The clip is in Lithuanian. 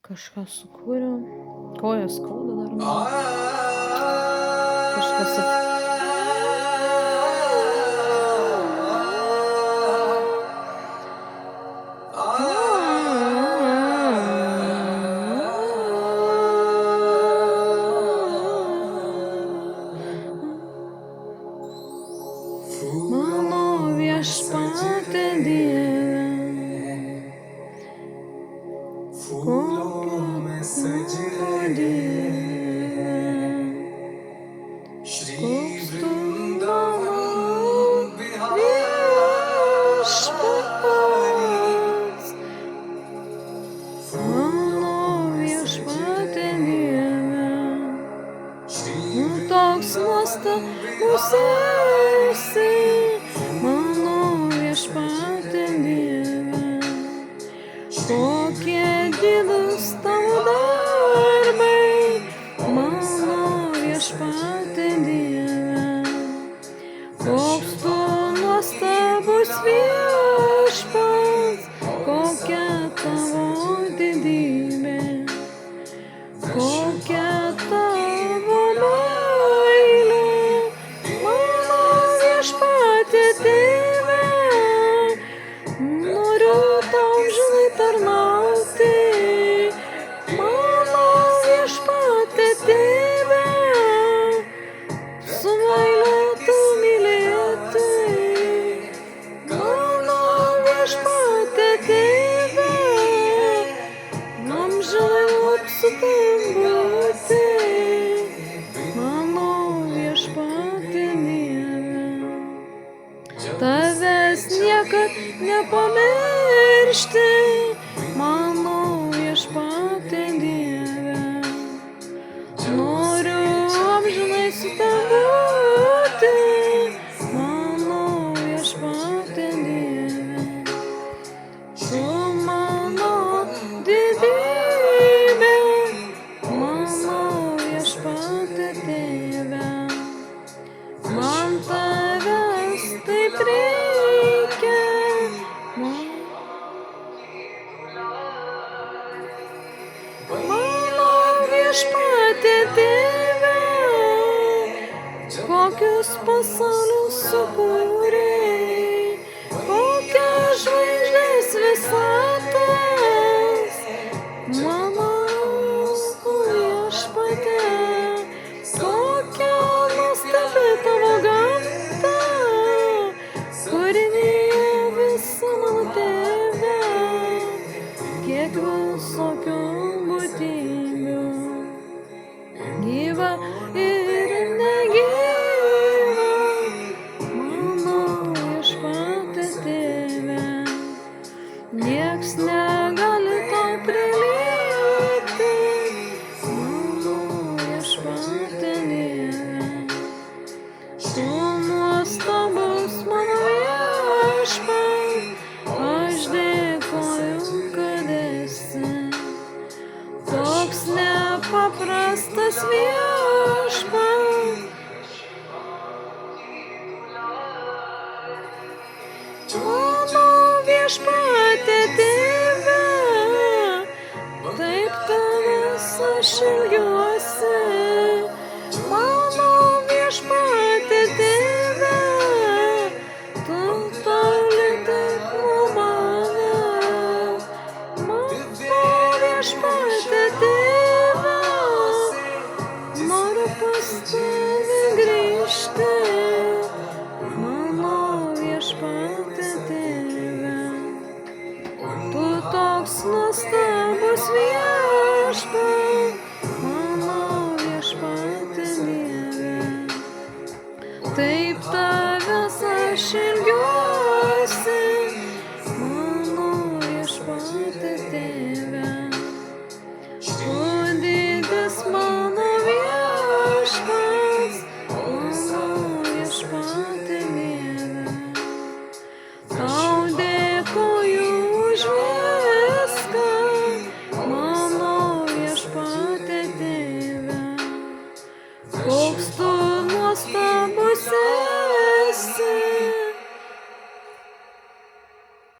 Kažką sukūriau. Koją skauda dar man. Kažkas Mano viešpatie Dieve, kokia Dieve, koks tu mano viešpats, mano viešpatie Dieve, toks nuostabus esi, mano viešpatie Dieve, kokie didūs tavo darbai, mano viešpatie Dieve, koks tu nuostabus viešpats, kokia tavo didybė, kokia tavo meilė, mano viešpatie Tėve, noriu tau amžinai tarnauti, mano viešpatie Tėve, su meile tu mylėti, mano viešpatie Tėve, amžinai noriu su tavim būti, mano viešpatie Dieve, tavęs niekad nepamiršti, mano viešpatie Dieve, noriu amžinai su tavim būti, mano viešpatie Dieve, tu mano didybė, mano viešpatie Tėve, man tavęs taip reikia, mano viešpatie Tėve, kokius pasaulius sukūrei, kokias žvaigždės visatos, mano viešpatie, kokia nuostabi tavo gamta, kūrinyje visa mano Tėve, kiek visokių būtybių, gyva ir negyva, mano viešpatie Tėve, nieks negali tau prilygti, mano viešpatie Dieve, tu nuostabus mano viešpats, aš dėkoju, kad esi toks nepaprastas viešpats, mano viešpatie Tėve, taip tavęs aš ilgiuosi, mano viešpatie Tėve, tu toli taip nuo manęs, mano viešpatie Tėve, noriu pas tave grįžti, mano viešpatie Tėve, tu toks nuostabus viešpats.